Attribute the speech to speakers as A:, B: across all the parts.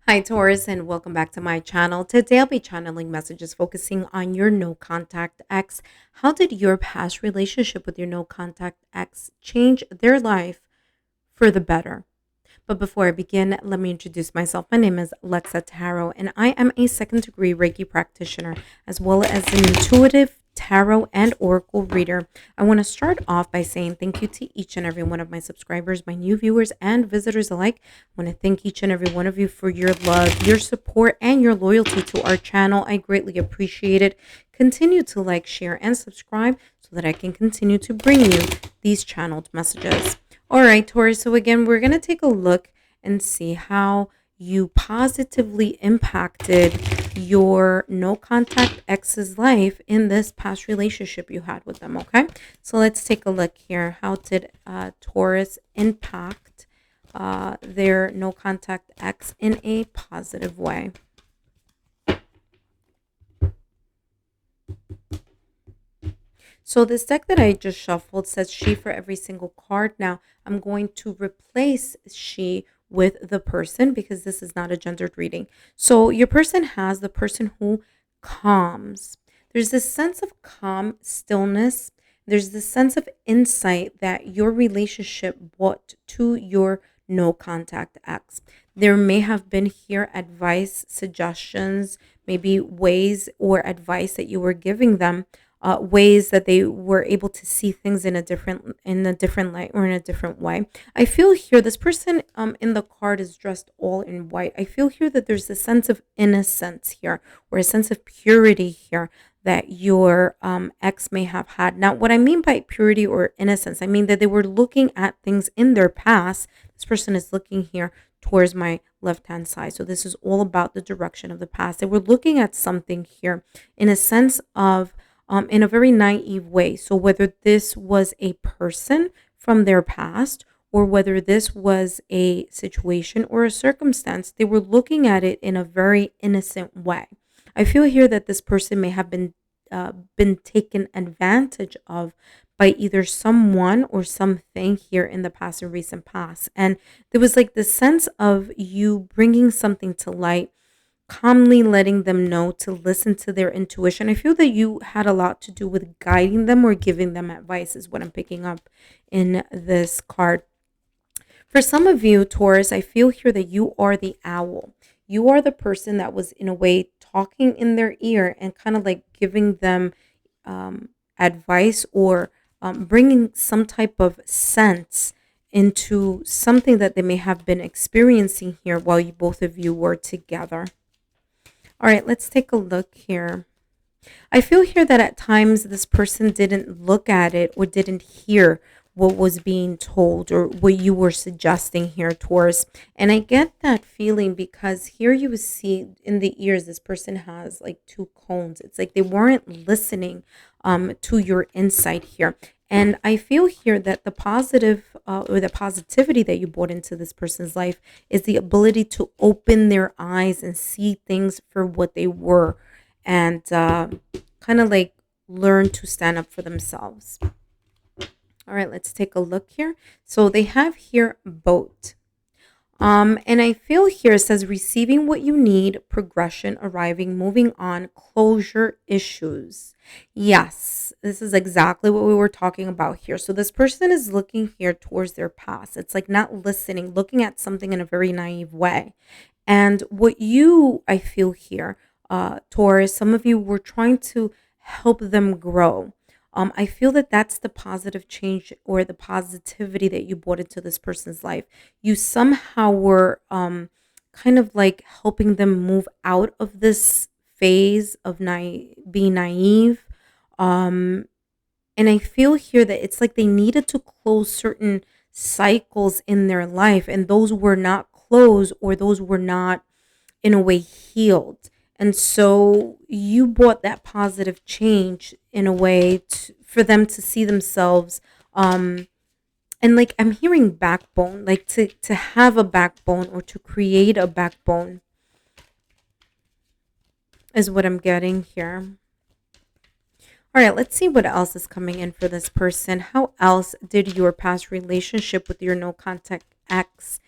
A: Hi, Taurus, and welcome back to my channel. Today, I'll be channeling messages focusing on your no contact ex. How did your past relationship with your no contact ex change their life for the better? But before I begin, let me introduce myself. My name is Lexa Tarot, and I am a second degree Reiki practitioner, as well as an intuitive tarot and oracle reader. I want to start off by saying thank you to each and every one of my subscribers, my new viewers, and visitors alike. I want to thank each and every one of you for your love, your support, and your loyalty to our channel. I greatly appreciate it. Continue to like, share, and subscribe so that I can continue to bring you these channeled messages. All right, Taurus. So again, we're going to take a look and see how you positively impacted your no contact ex's life in this past relationship you had with them. Okay. So let's take a look here. How did Taurus impact their no contact ex in a positive way? So this deck that I just shuffled says she for every single card. Now I'm going to replace she with the person because this is not a gendered reading. So your person has the person who calms. There's this sense of calm stillness. There's this sense of insight that your relationship brought to your no contact ex. There may have been here advice, suggestions, maybe ways or advice that you were giving them, ways that they were able to see things in a different light or in a different way. I feel here this person in the card is dressed all in white. I feel here that there's a sense of innocence here or a sense of purity here that your ex may have had. Now, what I mean by purity or innocence, I mean that they were looking at things in their past. This person is looking here towards my left hand side. So this is all about the direction of the past. They were looking at something here in a sense of in a very naive way. So whether this was a person from their past or whether this was a situation or a circumstance, they were looking at it in a very innocent way. I feel here that this person may have been taken advantage of by either someone or something here in the past and recent past. And there was like this sense of you bringing something to light, calmly letting them know to listen to their intuition. I feel that you had a lot to do with guiding them or giving them advice, is what I'm picking up in this card. For some of you, Taurus, I feel here that you are the owl. You are the person that was, in a way, talking in their ear and kind of like giving them advice or bringing some type of sense into something that they may have been experiencing here while you both of you were together. All right, let's take a look here. I feel here that at times this person didn't look at it or didn't hear what was being told or what you were suggesting here, Taurus. And I get that feeling because here you see in the ears, this person has like two cones. It's like they weren't listening to your insight here. And I feel here that the positive or the positivity that you brought into this person's life is the ability to open their eyes and see things for what they were and kind of like learn to stand up for themselves. All right, let's take a look here. So they have here boat. And I feel here it says receiving what you need, progression, arriving, moving on, closure, issues. Yes, this is exactly what we were talking about here. So this person is looking here towards their past. It's like not listening, looking at something in a very naive way. And what you, I feel here, Taurus, some of you were trying to help them grow. I feel that that's the positive change or the positivity that you brought into this person's life. You somehow were kind of like helping them move out of this phase of being naive. Um, and I feel here that it's like they needed to close certain cycles in their life, and those were not closed or those were not in a way healed. And so you brought that positive change in a way for them to see themselves. And like I'm hearing backbone, like to have a backbone or to create a backbone is what I'm getting here. All right, let's see what else is coming in for this person. How else did your past relationship with your no contact ex,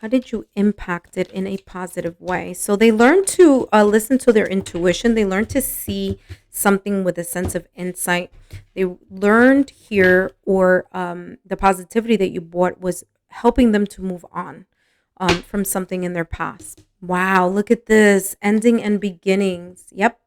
A: How did you impact it in a positive way? So they learn to listen to their intuition. They learn to see something with a sense of insight. They learned here, or the positivity that you brought was helping them to move on from something in their past. Wow, look at this, ending and beginnings. Yep.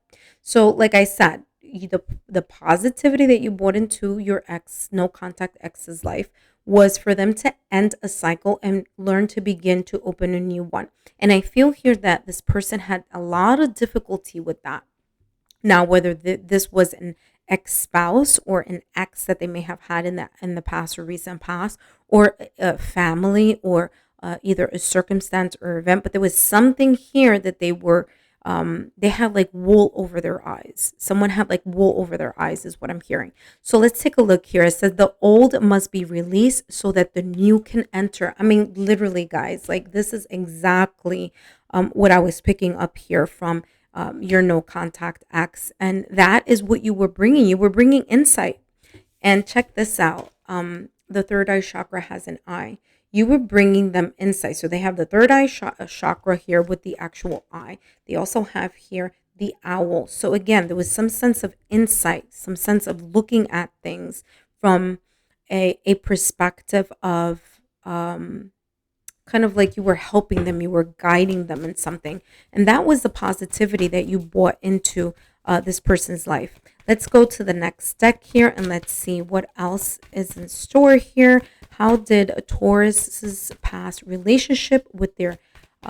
A: So, like I said, the positivity that you brought into your ex, no contact ex's life, was for them to end a cycle and learn to begin to open a new one. And I feel here that this person had a lot of difficulty with that. Now, whether this was an ex-spouse or an ex that they may have had in the past or recent past, or a family, or either a circumstance or event, but there was something here that they had like wool over their eyes. Someone had like wool over their eyes, is what I'm hearing. So let's take a look here. It says the old must be released so that the new can enter. I mean, literally, guys, like this is exactly what I was picking up here from your no contact ex. And that is what you were bringing. You were bringing insight. And check this out. The third eye chakra has an eye. You were bringing them insight. So they have the third eye chakra here with the actual eye. They also have here the owl. So again, there was some sense of insight, some sense of looking at things from a perspective of kind of like you were helping them, you were guiding them in something. And that was the positivity that you brought into this person's life. Let's go to the next deck here and let's see what else is in store here. How did Taurus's past relationship with their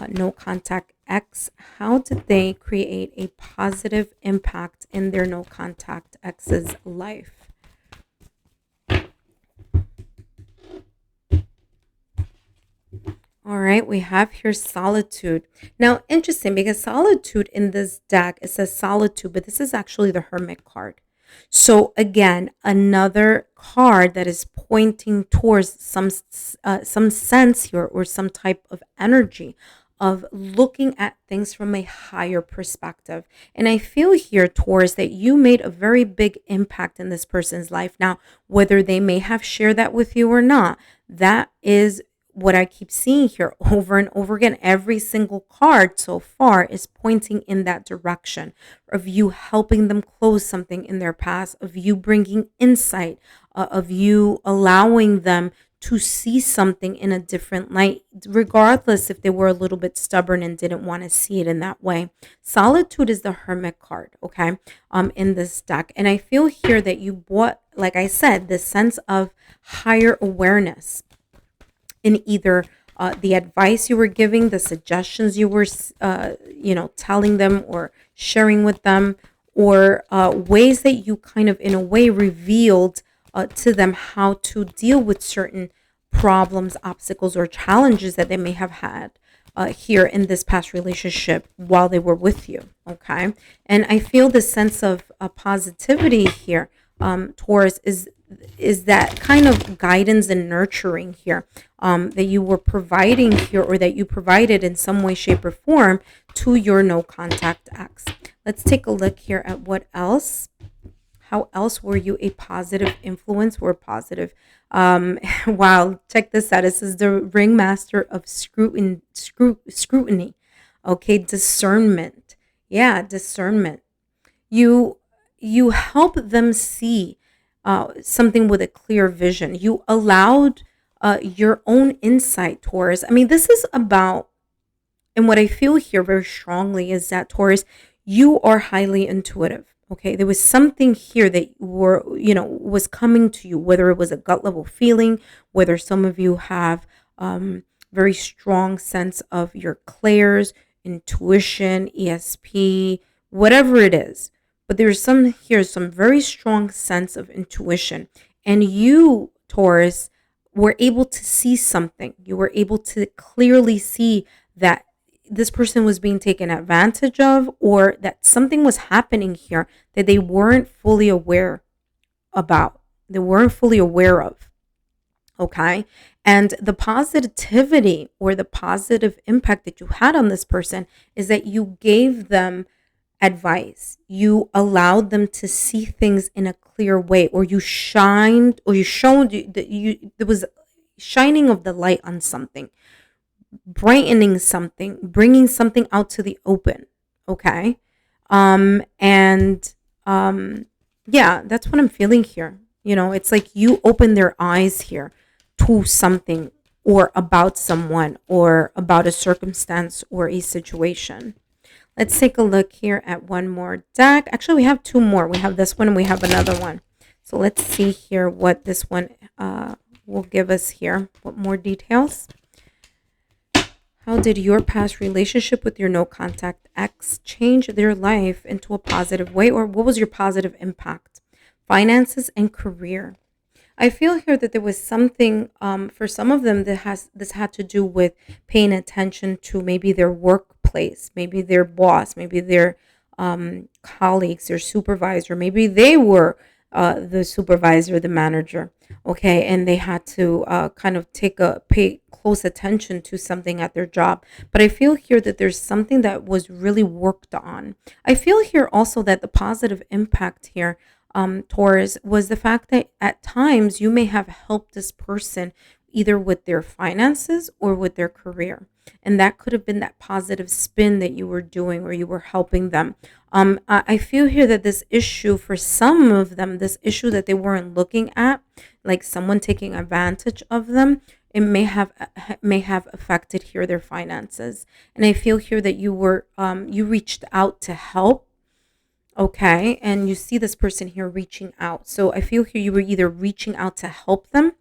A: no contact ex, how did they create a positive impact in their no contact ex's life? All right, we have here solitude. Now, interesting because solitude in this deck, it says solitude, but this is actually the Hermit card. So again, another card that is pointing towards some sense here, or some type of energy of looking at things from a higher perspective. And I feel here, Taurus, that you made a very big impact in this person's life. Now, whether they may have shared that with you or not, that is what I keep seeing here over and over again. Every single card so far is pointing in that direction of you helping them close something in their past, of you bringing insight, of you allowing them to see something in a different light, regardless if they were a little bit stubborn and didn't want to see it in that way. Solitude is the Hermit card, okay, in this deck. And I feel here that you brought, like I said, this sense of higher awareness in either the advice you were giving, the suggestions you were, telling them or sharing with them, or ways that you kind of, in a way, revealed to them how to deal with certain problems, obstacles, or challenges that they may have had here in this past relationship while they were with you. Okay. And I feel the sense of positivity here, Taurus, is that kind of guidance and nurturing here that you were providing here, or that you provided in some way, shape, or form to your no contact ex. Let's take a look here at what else. How else were you a positive influence or positive? Wow, check this out. This is the ringmaster of scrutiny. Okay, discernment. Yeah, discernment. You help them see something with a clear vision. You allowed your own insight, Taurus. I mean, this is about, and what I feel here very strongly is that, Taurus, you are highly intuitive. Okay, there was something here that was coming to you, whether it was a gut level feeling, whether some of you have very strong sense of your clairs, intuition, ESP, whatever it is. But there's some very strong sense of intuition. And you, Taurus, were able to see something. You were able to clearly see that this person was being taken advantage of, or that something was happening here that they weren't fully aware about. They weren't fully aware of. Okay. And the positivity or the positive impact that you had on this person is that you gave them advice. You allowed them to see things in a clear way, or you showed that there was shining of the light on something. brightening something, bringing something out to the open. Okay. And yeah, that's what I'm feeling here. It's like you open their eyes here to something, or about someone, or about a circumstance or a situation. Let's take a look here at one more deck. Actually, we have two more. We have this one and we have another one. So let's see here what this one will give us here. What more details? How did your past relationship with your no contact ex change their life into a positive way? Or what was your positive impact? Finances and career. I feel here that there was something for some of them that this had to do with paying attention to maybe their workplace, maybe their boss, maybe their colleagues, their supervisor, maybe they were the supervisor, the manager, okay, and they had to kind of pay close attention to something at their job. But I feel here that there's something that was really worked on. I feel here also that the positive impact here, Taurus, was the fact that at times you may have helped this person either with their finances or with their career. And that could have been that positive spin that you were doing, or you were helping them. I feel here that this issue, for some of them, this issue that they weren't looking at, like someone taking advantage of them, it may have affected here their finances. And I feel here that you reached out to help. Okay, and you see this person here reaching out. So I feel here you were either reaching out to help them,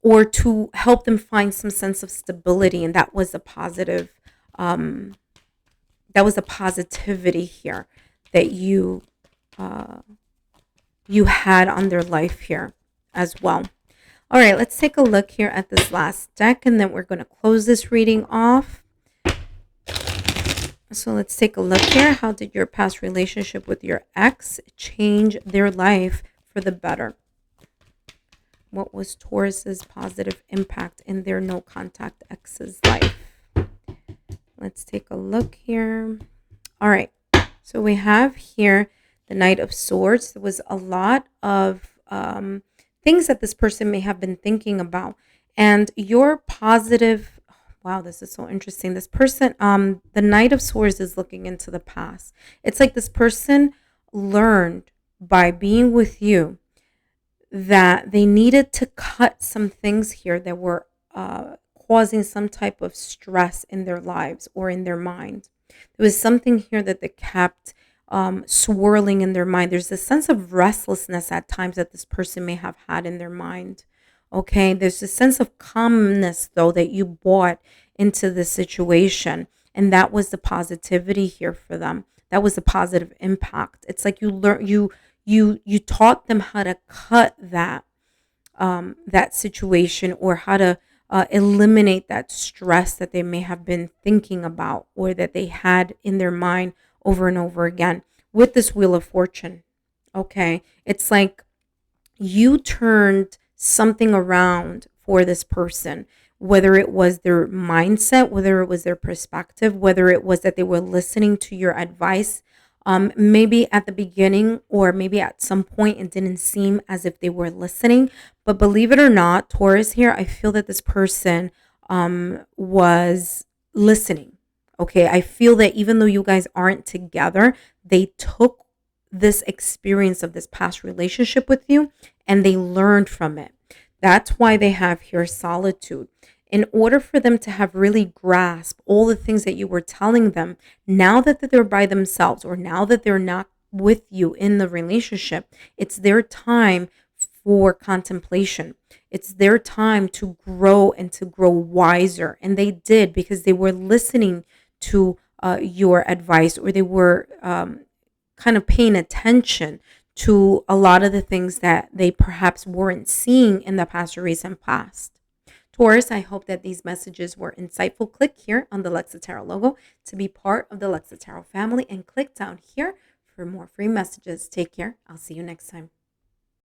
A: or to help them find some sense of stability, and that was a positive. That was a positivity here that you had on their life here as well. All right, let's take a look here at this last deck, and then we're going to close this reading off. So let's take a look here. How did your past relationship with your ex change their life for the better? What was Taurus's positive impact in their no contact ex's life? Let's take a look here. All right. So we have here the Knight of Swords. There was a lot of things that this person may have been thinking about. And your positive, wow, this is so interesting. This person, the Knight of Swords is looking into the past. It's like this person learned by being with you that they needed to cut some things here that were causing some type of stress in their lives or in their mind. There was something here that they kept swirling in their mind. There's a sense of restlessness at times that this person may have had in their mind. Okay, there's a sense of calmness though that you brought into the situation, and that was the positivity here for them. That was a positive impact. It's like you taught them how to cut that situation, or how to eliminate that stress that they may have been thinking about, or that they had in their mind over and over again with this Wheel of Fortune. Okay, it's like you turned something around for this person, whether it was their mindset, whether it was their perspective, whether it was that they were listening to your advice. Maybe at the beginning, or maybe at some point, it didn't seem as if they were listening. But believe it or not, Taurus here, I feel that this person was listening. Okay, I feel that even though you guys aren't together, they took this experience of this past relationship with you and they learned from it. That's why they have here solitude. In order for them to have really grasped all the things that you were telling them, now that they're by themselves, or now that they're not with you in the relationship, it's their time for contemplation. It's their time to grow and to grow wiser. And they did, because they were listening to your advice, or they were kind of paying attention to a lot of the things that they perhaps weren't seeing in the past or recent past. Taurus, I hope that these messages were insightful. Click here on the Lexa Tarot logo to be part of the Lexa Tarot family, and click down here for more free messages. Take care. I'll see you next time.